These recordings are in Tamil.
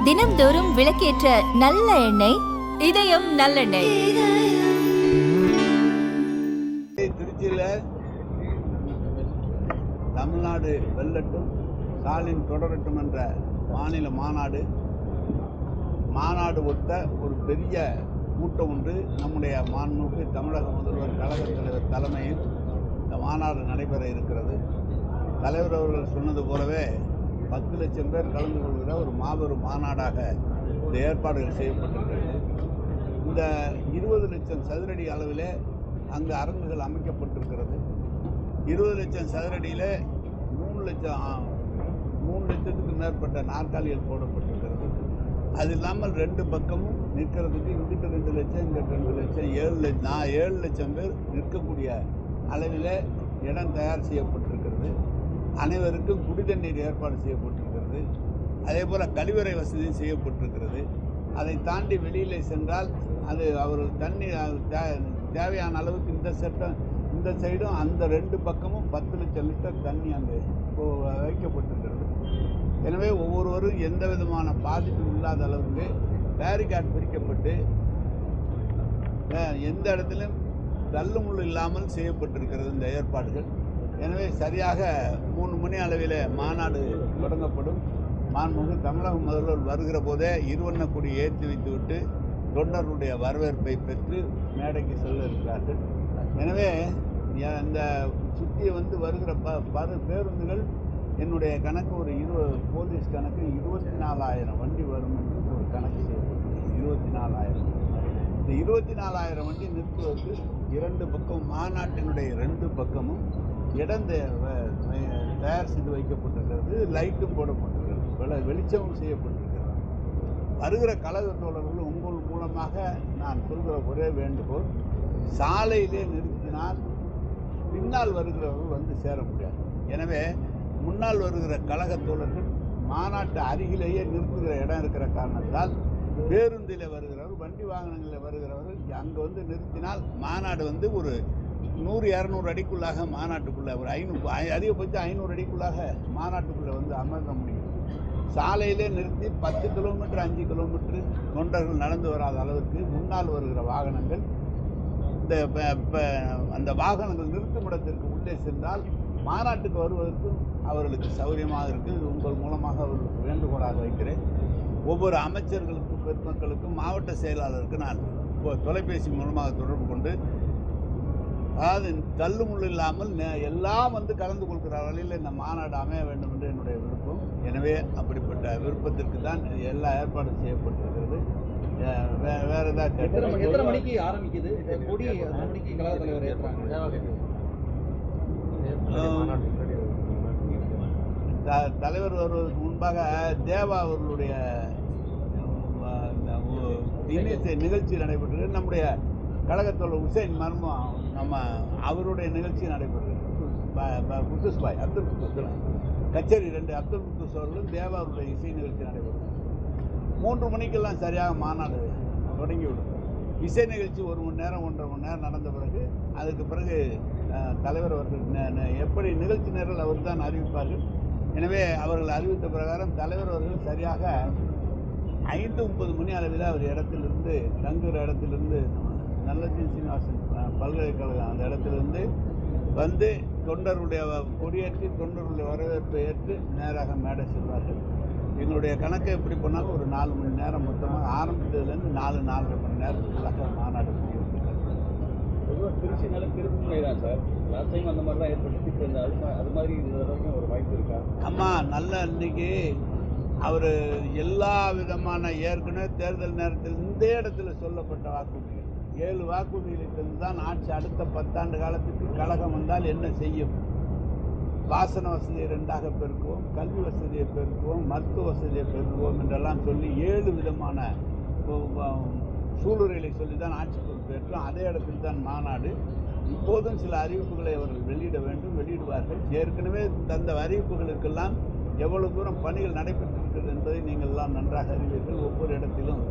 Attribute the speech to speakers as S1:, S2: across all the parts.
S1: தினம்தோறும் விளக்கேற்ற நல்ல எண்ணெய் இதயம் நல்லெண்ணெய்.
S2: திருச்சியில் தமிழ்நாடு வெல்லட்டும், ஸ்டாலின் தொடரட்டும் என்ற மாநில மாநாடு ஒத்த ஒரு பெரிய கூட்டம் ஒன்று நம்முடைய மாண்புமிகு தமிழக முதல்வர் கழகத் தலைவர் தலைமையில் இந்த மாநாடு நடைபெற இருக்கிறது. தலைவர் அவர்கள் சொன்னது போலவே 10 லட்சம் பேர் கலந்து கொள்கிற ஒரு மாபெரும் மாநாடாக இந்த ஏற்பாடுகள் செய்யப்பட்டிருக்கிறது. இந்த 20 லட்சம் சதுரடி அளவிலே அங்கு அரங்குகள் அமைக்கப்பட்டிருக்கிறது. 20 லட்சம் சதுரடியில் 3 லட்சத்துக்கு மேற்பட்ட நாற்காலிகள் போடப்பட்டிருக்கிறது. அது இல்லாமல் 2 பக்கமும் நிற்கிறதுக்கு இங்கிட்ட 2 லட்சம், இங்கிட்ட 2 லட்சம், 7 லட்சம் பேர் நிற்கக்கூடிய அளவில் இடம் தயார் செய்யப்பட்டிருக்கிறது. அனைவருக்கும் குடிதண்ணீர் ஏற்பாடு செய்யப்பட்டிருக்கிறது. அதே போல் கழிவறை வசதியும் செய்யப்பட்டிருக்கிறது. அதை தாண்டி வெளியில் சென்றால் அது அவர்கள் தண்ணீர் தேவையான அளவுக்கு இந்த சைடும் அந்த 2 பக்கமும் 10 லட்சம் லிட்டர் தண்ணி அங்கே வைக்கப்பட்டிருக்கிறது. எனவே ஒவ்வொருவரும் எந்த விதமான பாதிப்பும் இல்லாத அளவுக்கு பேரிகார்டு பிரிக்கப்பட்டு எந்த இடத்திலும் தள்ளுமுள்ளு இல்லாமல் செய்யப்பட்டிருக்கிறது இந்த ஏற்பாடுகள். எனவே சரியாக 3 மணி அளவில் மாநாடு தொடங்கப்படும். மாண்புமிகு தமிழக முதல்வர் வருகிற போதே இருவண்ண கொடி ஏற்றி வைத்துவிட்டு தொண்டர்களுடைய வரவேற்பை பெற்று மேடைக்கு செல்ல இருக்கிறார்கள். எனவே இந்த சுற்றியை வருகிற பேருந்துகள் என்னுடைய கணக்கு ஒரு போலீஸ் கணக்கு 24,000 வண்டி வரும் என்று ஒரு கணக்கு செய்யப்பட்டிருக்கு. 24,000. இந்த 24,000 வண்டி நிறுத்துவதற்கு 2 பக்கம் மாநாட்டினுடைய 2 பக்கமும் இடம் தயார் செய்து வைக்கப்பட்டிருக்கிறது. லைட்டும் போடப்பட்டிருக்கிறது, வெளிச்சமும் செய்யப்பட்டிருக்கிறது. வருகிற கழக தோழர்கள் உங்கள் மூலமாக நான் சொல்கிற ஒரே வேண்டுகோள், சாலையிலே நிறுத்தினால் பின்னால் வருகிறவர்கள் சேர முடியாது. எனவே முன்னால் வருகிற கழக தோழர்கள் மாநாட்டு அருகிலேயே நிறுத்துகிற இடம் இருக்கிற காரணத்தால் பேருந்தில் வருகிறவர்கள், வண்டி வாகனங்களில் வருகிறவர்கள் அங்கே நிறுத்தினால் மாநாடு ஒரு 100-200 அடிக்குள்ளாக மாநாட்டுக்குள்ளே ஒரு 500 அதிகபட்சம் 500 அடிக்குள்ளாக மாநாட்டுக்குள்ளே அமர்ந்த முடியும். சாலையிலே நிறுத்தி 10 கிலோமீட்டர் 5 கிலோமீட்டர் தொண்டர்கள் நடந்து வராத அளவுக்கு முன்னால் வருகிற வாகனங்கள் அந்த வாகனங்கள் நிறுத்துமிடத்திற்கு உள்ளே சென்றால் மாநாட்டுக்கு வருவதற்கும் அவர்களுக்கு சௌகரியமாக இருக்குது. உங்கள் மூலமாக அவர்களுக்கு வேண்டுகோளாக வைக்கிறேன். ஒவ்வொரு அமைச்சர்களுக்கும் பெருமக்களுக்கும் மாவட்ட செயலாளருக்கு நான் தொலைபேசி மூலமாக தொடர்பு கொண்டு, அதாவது தள்ளுமுள்ளு இல்லாமல் எல்லாம் கலந்து கொள்கிற வழியில் இந்த மாநாடு அமைய வேண்டும் என்று என்னுடைய விருப்பம். எனவே அப்படிப்பட்ட விருப்பத்திற்கு தான் எல்லா ஏற்பாடும் செய்யப்பட்டிருக்கிறது. வேற ஏதாவது
S3: எத்தனை மணிக்கு ஆரம்பிக்குது கொடி? எத்தனை மணிக்கு கழக தலைவர் ஏற்றாங்க?
S2: தலைவர் வருவதற்கு முன்பாக தேவா அவர்களுடைய நிகழ்ச்சி நடைபெற்றது. நம்முடைய கழகத்தோட உசைன் மர்மம் அவருடைய நிகழ்ச்சி நடைபெற்றது. குத்தூஸ் பாய் அப்துல் குத்தூஸ் கச்சேரி 2 அப்துல் குத்தூஸ் அவர்களும் தேவா அவருடைய இசை நிகழ்ச்சி நடைபெற்றது. 3 மணிக்கெல்லாம் சரியாக மாநாடு தொடங்கிவிடும். இசை நிகழ்ச்சி 1 மணி நேரம் 1.5 மணி நேரம் நடந்த பிறகு அதுக்கு பிறகு தலைவர் அவர்கள் எப்படி நிகழ்ச்சி நேரில் அவர் தான் அறிவிப்பார்கள். எனவே அவர்கள் அறிவித்த பிரகாரம் தலைவர் அவர்கள் சரியாக 5:30 மணி அளவில் அவர் இடத்திலிருந்து தங்குகிற இடத்திலிருந்து நல்லஜி சீனிவாசன் பல்கலைக்கழகம் அந்த இடத்திலிருந்து தொண்டர்களுடைய கொடியேற்றி தொண்டர்களுடைய வரவேற்பை ஏற்று நேராக மேடை செல்வார்கள். எங்களுடைய கணக்கை எப்படி போனாலும் ஒரு 4 மணி நேரம் மொத்தமாக ஆரம்பித்ததுலேருந்து 4-4.5 மணி நேரத்துக்குள்ளாக மாநாடு முடியும்.
S3: திருச்சினால திருப்பி தான் சார், லாஸ்ட் டைம் அந்த மாதிரி தான் ஏற்பட்டு அது மாதிரி ஒரு வாய்ப்பு இருக்கா?
S2: ஆமாம், நல்ல இன்னைக்கு அவர் எல்லா விதமான ஏற்கனவே தேர்தல் நேரத்தில் இந்த இடத்துல சொல்லப்பட்ட வாக்குறுதிகள் 7 வாக்குறுதிகளுக்கு தான் ஆட்சி அடுத்த 10 ஆண்டு காலத்துக்கு கழகம் வந்தால் என்ன செய்யும், வாசன வசதியை 2ஆக பெருக்குவோம், கல்வி வசதியை பெருக்குவோம், மருத்துவ வசதியை பெருக்குவோம் என்றெல்லாம் சொல்லி 7 விதமான சூளுரைகளை சொல்லி தான் ஆட்சி பொறுப்பேற்றோம். அதே இடத்தில் தான் மாநாடு. இப்போதும் சில அறிவிப்புகளை அவர்கள் வெளியிட வேண்டும், வெளியிடுவார்கள். ஏற்கனவே தந்த அறிவிப்புகளுக்கெல்லாம் எவ்வளவு தூரம் பணிகள் நடைபெற்றிருக்கிறது என்பதை நீங்கள் எல்லாம் நன்றாக அறிவீர்கள் ஒவ்வொரு இடத்திலும்.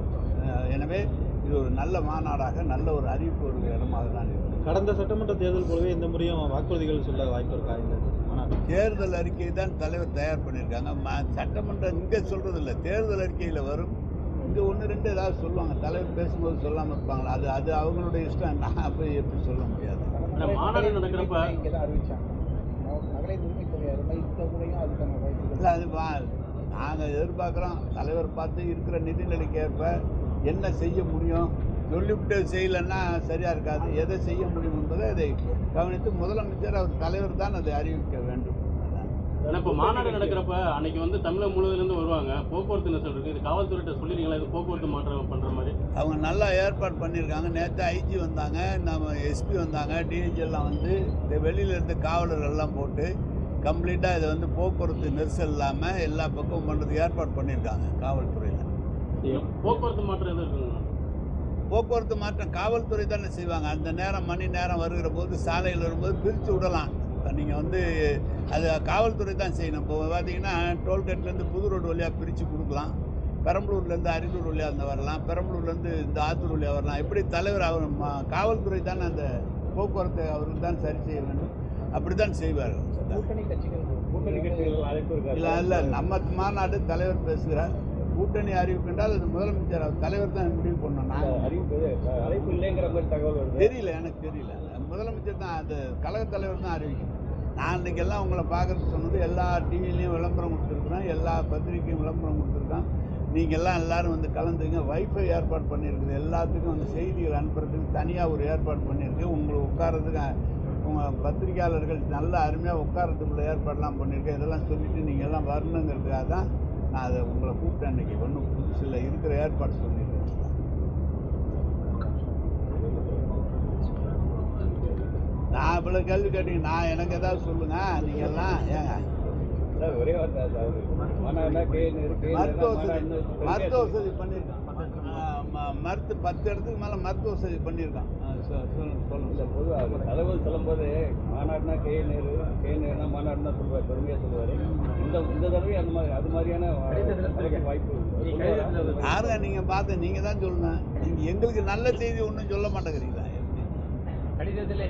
S2: எனவே இது ஒரு நல்ல மாநாடாக நல்ல ஒரு அறிவிப்பு ஒரு இடமாக தான் இருக்குது.
S3: கடந்த சட்டமன்ற தேர்தல் போலவே இந்த முறையும் வாக்குறுதிகள் சொல்ல வாய்ப்பு இருக்கா இந்த மாநாடு?
S2: தேர்தல் அறிக்கை தான் தலைவர் தயார் பண்ணியிருக்காங்க. சட்டமன்றம் இங்கே சொல்கிறது இல்லை, தேர்தல் அறிக்கையில் வரும். இங்கே ஒன்று ரெண்டு ஏதாவது சொல்லுவாங்க, தலைவர் பேசும்போது சொல்லாமல் இருப்பாங்களா, அது அவங்களுடைய இஷ்டம். நான் போய் எப்படி சொல்ல முடியாது.
S4: மாநாடு நடக்கிறப்ப
S5: இங்கே தான் அறிவிச்சாங்க மகளிர் உரிமை தொகை அருமை இந்த முறையும் அதுக்கான வாய்ப்பு
S2: இல்லை, அது நாங்கள் எதிர்பார்க்குறோம். தலைவர் பார்த்து இருக்கிற நிதிநிலைக்கு ஏற்ப என்ன செய்ய முடியும், சொல்லிவிட்டு செய்யலைன்னா சரியாக இருக்காது. எதை செய்ய முடியும் என்பதை அதை கவனித்து முதலமைச்சர் அவர் தலைவர் தான் அதை அறிவிக்க வேண்டும்.
S4: இப்போ மாநாடு நடக்கிறப்ப அன்னைக்கு வந்து தமிழகம் முழுவதுலேருந்து வருவாங்க, போக்குவரத்து நெரிசல் இருக்குது. இது காவல்துறையிட்ட சொல்லிருக்கீங்களா, இது போக்குவரத்து மாற்றம் பண்ணுற மாதிரி?
S2: அவங்க நல்லா ஏற்பாடு பண்ணியிருக்காங்க. நேற்று ஐஜி வந்தாங்க, நம்ம எஸ்பி வந்தாங்க, டிஐஜி எல்லாம் வந்து வெளியிலேருந்து காவலர்கள் எல்லாம் போட்டு கம்ப்ளீட்டாக இதை வந்து போக்குவரத்து நெரிசல் இல்லாமல் எல்லா பக்கமும் பண்ணுறதுக்கு ஏற்பாடு பண்ணியிருக்காங்க காவல்துறையில்.
S4: போக்குவரத்து மாற்றம் எதுவும் இருக்குங்க?
S2: போக்குவரத்து மாற்றம் காவல்துறை தானே செய்வாங்க. அந்த நேரம் மணி நேரம் வருகிற போது சாலையில் வரும்போது பிரித்து விடலாம். நீங்கள் வந்து அது காவல்துறை தான் செய்யணும். இப்போ பார்த்தீங்கன்னா டோல்கேட்லேருந்து புது ரோடு வழியாக பிரித்து கொடுக்கலாம், பெரம்பலூர்லேருந்து அரியலூர் வழியாக அந்த வரலாம், பெரம்பலூர்லேருந்து இந்த ஆத்தூர் வழியாக வரலாம். எப்படி தலைவர் அவர் காவல்துறை தானே அந்த போக்குவரத்தை அவருக்கு தான் சரி செய்ய வேண்டும், அப்படி தான் செய்வார்கள்.
S5: கூட்டணி கட்சிகள்
S3: அழைப்பு இருக்கா?
S2: இல்லை, நம்ம மாநாடு தலைவர் பேசுகிறார். கூட்டணி அறிவிக்கின்றால் அது முதலமைச்சர் அவர் தலைவர் தான் முடிவு பண்ணணும். நான்
S3: அழைப்பு இல்லைங்கிற மாதிரி தகவல் வருது.
S2: தெரியல, எனக்கு தெரியல. முதலமைச்சர் தான், அந்த கழக தலைவர் தான் அறிவிக்கணும். நான் இன்றைக்கெல்லாம் உங்களை பார்க்குறது சொன்னது எல்லா டிவிலையும் விளம்பரம் கொடுத்துருக்குறோம், எல்லா பத்திரிக்கையும் விளம்பரம் கொடுத்துருக்கோம். நீங்கள் எல்லோரும் வந்து கலந்துங்க. வைஃபை ஏற்பாடு பண்ணியிருக்குது, எல்லாத்துக்கும் வந்து செய்திகள் அனுப்புறதுக்கு தனியாக ஒரு ஏற்பாடு பண்ணியிருக்கு. உங்களுக்கு உட்காரத்துக்கு உங்கள் பத்திரிகையாளர்கள் நல்ல அருமையாக உட்காரத்துக்குள்ள ஏற்பாடெல்லாம் பண்ணியிருக்கேன். இதெல்லாம் சொல்லிவிட்டு நீங்கள் எல்லாம் வரணுங்கிறதுக்காக தான் நான் அதை உங்களை கூப்பிட்டேன். இன்றைக்கி ஒன்றும் புதுசில் இருக்கிற ஏற்பாடு சொல்லியிருக்கேன். நான் இவ்வளோ கேள்வி கேட்டீங்க, நான் எனக்கு ஏதாவது சொல்லுங்கள். நீங்கள் எல்லாம் ஏங்க
S3: சார் ஒரே வார்த்தை சார்,
S2: மருத்துவ வசதி பண்ணியிருக்கான். மருத்து 10 இடத்துக்கு மேலே மருத்துவ வசதி பண்ணியிருக்கான். சொல்லுங்க.
S3: பொதுவாக தலைவர் சொல்லும்போது மாநாடுனா நேருனா மாநாடுனா சொல்லுவார், பெருமையாக சொல்லுவார். இந்த தடவை அந்த மாதிரி அது மாதிரியான வாய்ப்பு
S2: யாருங்க நீங்கள் பார்த்து நீங்கள் தான் சொல்லணும். நீங்கள் எங்களுக்கு நல்ல செய்தி ஒன்றும் சொல்ல மாட்டேங்கிறீங்களா?
S5: கடிதத்தில்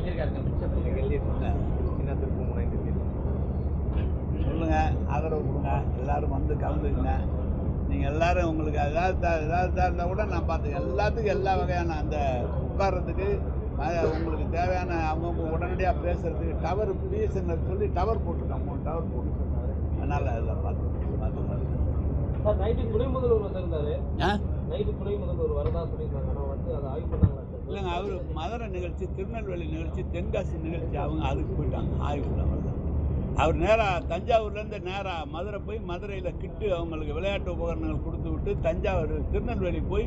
S2: சொல்லுங்க, ஆதரவு கொடுங்க, எல்லாரும் வந்து கலந்துக்குங்க. நீங்கள் எல்லாரும் உங்களுக்கு ஏதாவது இருந்தால் கூட நான் பார்த்துக்கேன். எல்லாத்துக்கும் எல்லா வகையான அந்த உட்கார்றதுக்கு உங்களுக்கு தேவையான அவங்க உடனடியாக பேசுறதுக்கு டவர் பிஎஸ்என்எல் சொல்லி டவர் போட்டிருக்காங்க, 3 டவர் போட்டுருக்காங்க. அதனால் அதில் பார்த்து
S5: சார் நைட்டு துணை முதல்வர் வந்திருந்தாரு. நைட்டு துணை முதல்வர் வரதா சொல்லியிருக்காங்க. ஆனால் வந்து அதை ஆய்வு பண்ணாங்களா?
S2: இல்லைங்க, அவர் மதுரை நிகழ்ச்சி, திருநெல்வேலி நிகழ்ச்சி, தென்காசி நிகழ்ச்சி, அவங்க அதுக்கு போயிட்டாங்க ஆய்வுல. அவர் நேராக தஞ்சாவூர்லேருந்து நேராக மதுரை போய் மதுரையில் கிட்டு அவங்களுக்கு விளையாட்டு உபகரணங்கள் கொடுத்து விட்டு தஞ்சாவூர் திருநெல்வேலி போய்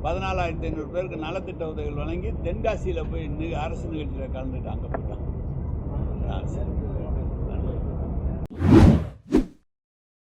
S2: 14,500 பேருக்கு நலத்திட்ட உதவிகள் வழங்கி தென்காசியில் போய் அரசு நிகழ்ச்சியில் கலந்துட்டு அங்கே போயிட்டாங்க.